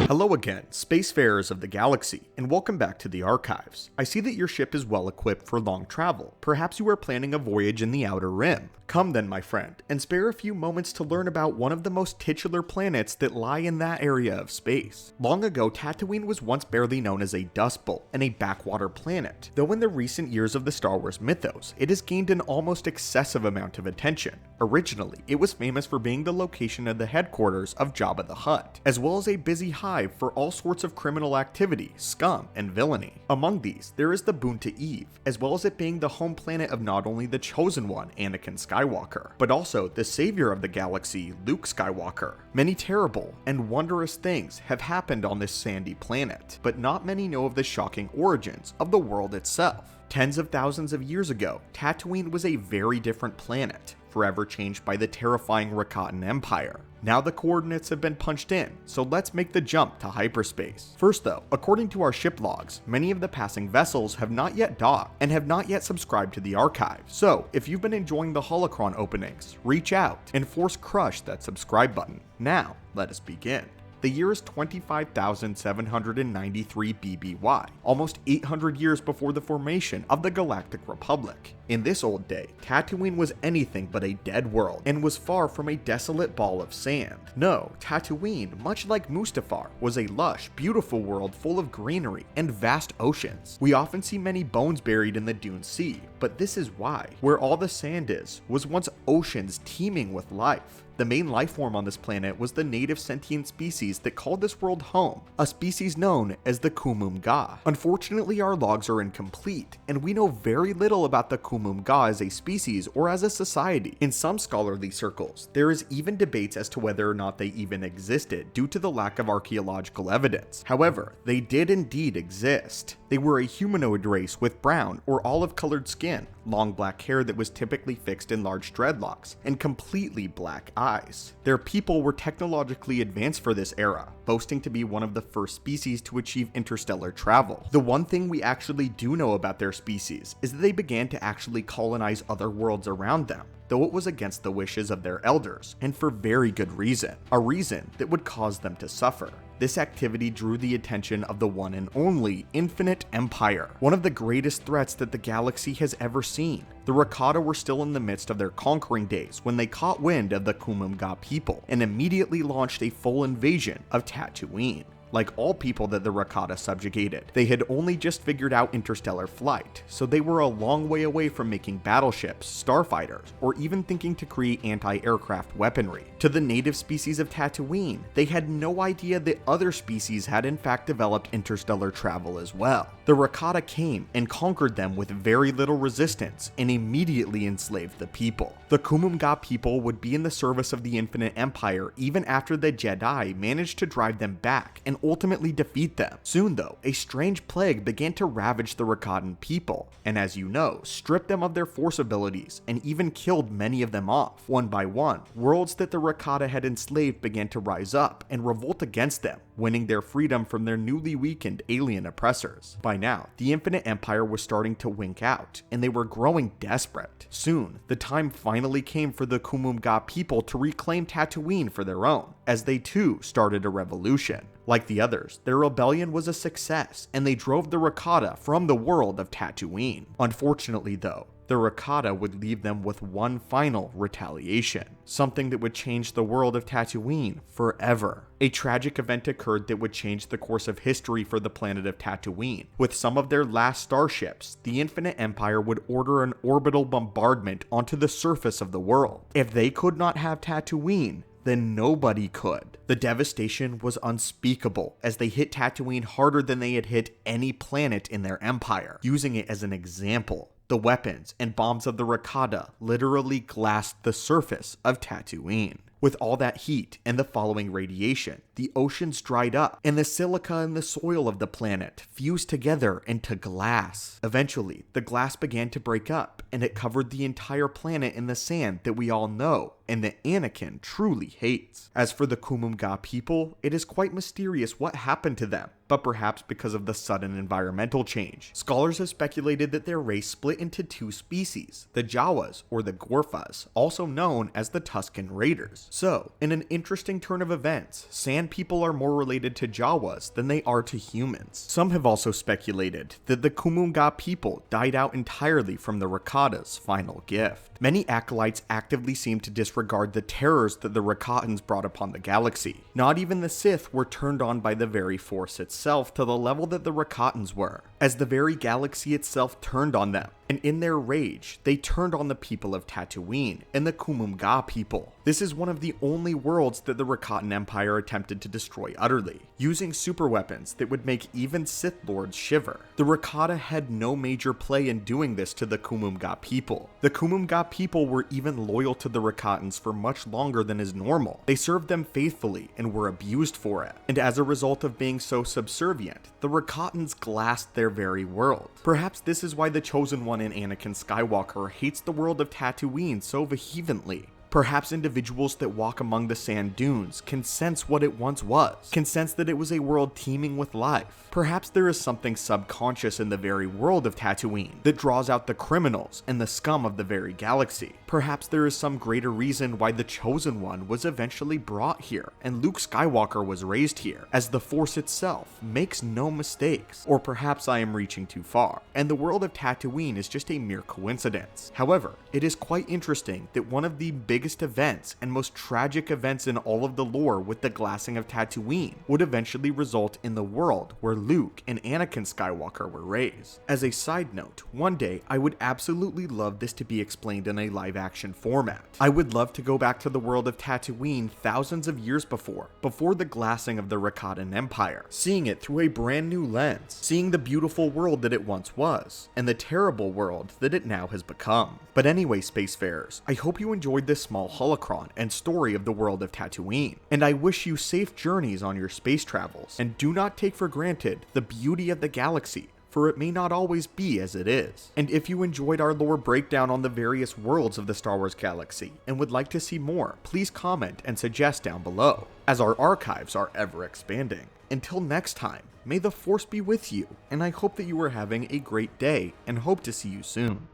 Hello again, spacefarers of the galaxy, and welcome back to the archives. I see that your ship is well equipped for long travel. Perhaps you are planning a voyage in the Outer Rim. Come then, my friend, and spare a few moments to learn about one of the most titular planets that lie in that area of space. Long ago, Tatooine was once barely known as a dust bowl and a backwater planet, though in the recent years of the Star Wars mythos, it has gained an almost excessive amount of attention. Originally, it was famous for being the location of the headquarters of Jabba the Hutt, as well as a busy hive for all sorts of criminal activity, scum, and villainy. Among these, there is the Boonta Eve, as well as it being the home planet of not only the Chosen One, Anakin Skywalker, but also the savior of the galaxy, Luke Skywalker. Many terrible and wondrous things have happened on this sandy planet, but not many know of the shocking origins of the world itself. Tens of thousands of years ago, Tatooine was a very different planet, forever changed by the terrifying Rakatan Empire. Now the coordinates have been punched in, so let's make the jump to hyperspace. First though, according to our ship logs, many of the passing vessels have not yet docked and have not yet subscribed to the archive. So if you've been enjoying the holocron openings, reach out and force crush that subscribe button. Now, let us begin. The year is 25,793 BBY, almost 800 years before the formation of the Galactic Republic. In this old day, Tatooine was anything but a dead world and was far from a desolate ball of sand. No, Tatooine, much like Mustafar, was a lush, beautiful world full of greenery and vast oceans. We often see many bones buried in the Dune Sea, but this is why. Where all the sand is, was once oceans teeming with life. The main life form on this planet was the native sentient species that called this world home, a species known as the Kumum-Ga. Unfortunately, our logs are incomplete, and we know very little about the Kumum-Ga as a species or as a society. In some scholarly circles, there is even debates as to whether or not they even existed due to the lack of archaeological evidence. However, they did indeed exist. They were a humanoid race with brown or olive-colored skin, long black hair that was typically fixed in large dreadlocks, and completely black eyes. Their people were technologically advanced for this era, boasting to be one of the first species to achieve interstellar travel. The one thing we actually do know about their species is that they began to actually colonize other worlds around them, though it was against the wishes of their elders, and for very good reason, a reason that would cause them to suffer. This activity drew the attention of the one and only Infinite Empire, one of the greatest threats that the galaxy has ever seen. The Rakata were still in the midst of their conquering days when they caught wind of the Kumum-Ga people and immediately launched a full invasion of Tatooine. Like all people that the Rakata subjugated, they had only just figured out interstellar flight, so they were a long way away from making battleships, starfighters, or even thinking to create anti-aircraft weaponry. To the native species of Tatooine, they had no idea that other species had in fact developed interstellar travel as well. The Rakata came and conquered them with very little resistance and immediately enslaved the people. The Kumum-Ga people would be in the service of the Infinite Empire even after the Jedi managed to drive them back and ultimately defeat them. Soon though, a strange plague began to ravage the Rakatan people, and as you know, stripped them of their force abilities and even killed many of them off. One by one, worlds that the Rakata had enslaved began to rise up and revolt against them, winning their freedom from their newly weakened alien oppressors. By now, the Infinite Empire was starting to wink out, and they were growing desperate. Soon, the time finally came for the Kumum-Ga people to reclaim Tatooine for their own, as they too started a revolution. Like the others, their rebellion was a success, and they drove the Rakata from the world of Tatooine. Unfortunately though, the Rakata would leave them with one final retaliation, something that would change the world of Tatooine forever. A tragic event occurred that would change the course of history for the planet of Tatooine. With some of their last starships, the Infinite Empire would order an orbital bombardment onto the surface of the world. If they could not have Tatooine, then nobody could. The devastation was unspeakable as they hit Tatooine harder than they had hit any planet in their empire. Using it as an example, the weapons and bombs of the Rakata literally glassed the surface of Tatooine. With all that heat and the following radiation, the oceans dried up and the silica in the soil of the planet fused together into glass. Eventually, the glass began to break up and it covered the entire planet in the sand that we all know and that Anakin truly hates. As for the Kumum-Ga people, it is quite mysterious what happened to them, but perhaps because of the sudden environmental change. Scholars have speculated that their race split into two species, the Jawas or the Gorfas, also known as the Tusken Raiders. So, in an interesting turn of events, Sand people are more related to Jawas than they are to humans. Some have also speculated that the Kumunga people died out entirely from the Rakata's final gift. Many acolytes actively seem to disregard the terrors that the Rakatans brought upon the galaxy. Not even the Sith were turned on by the very Force itself to the level that the Rakatans were, as the very galaxy itself turned on them. And in their rage, they turned on the people of Tatooine and the Kumunga people. This is one of the only worlds that the Rakatan Empire attempted to destroy utterly, using superweapons that would make even Sith Lords shiver. The Rakata had no major play in doing this to the Kumunga people. The Kumunga people were even loyal to the Rakatans for much longer than is normal. They served them faithfully and were abused for it. And as a result of being so subservient, the Rakatans glassed their very world. Perhaps this is why the Chosen One in Anakin Skywalker hates the world of Tatooine so vehemently. Perhaps individuals that walk among the sand dunes can sense what it once was, can sense that it was a world teeming with life. Perhaps there is something subconscious in the very world of Tatooine that draws out the criminals and the scum of the very galaxy. Perhaps there is some greater reason why the Chosen One was eventually brought here and Luke Skywalker was raised here, as the Force itself makes no mistakes. Or perhaps I am reaching too far, and the world of Tatooine is just a mere coincidence. However, it is quite interesting that one of the biggest events and most tragic events in all of the lore with the glassing of Tatooine would eventually result in the world where Luke and Anakin Skywalker were raised. As a side note, one day I would absolutely love this to be explained in a live action format. I would love to go back to the world of Tatooine thousands of years before the glassing of the Rakatan Empire, seeing it through a brand new lens, seeing the beautiful world that it once was, and the terrible world that it now has become. But anyway, spacefarers, I hope you enjoyed this small holocron and story of the world of Tatooine, and I wish you safe journeys on your space travels, and do not take for granted the beauty of the galaxy, for it may not always be as it is. And if you enjoyed our lore breakdown on the various worlds of the Star Wars galaxy and would like to see more, please comment and suggest down below, as our archives are ever expanding. Until next time, may the Force be with you, and I hope that you are having a great day and hope to see you soon.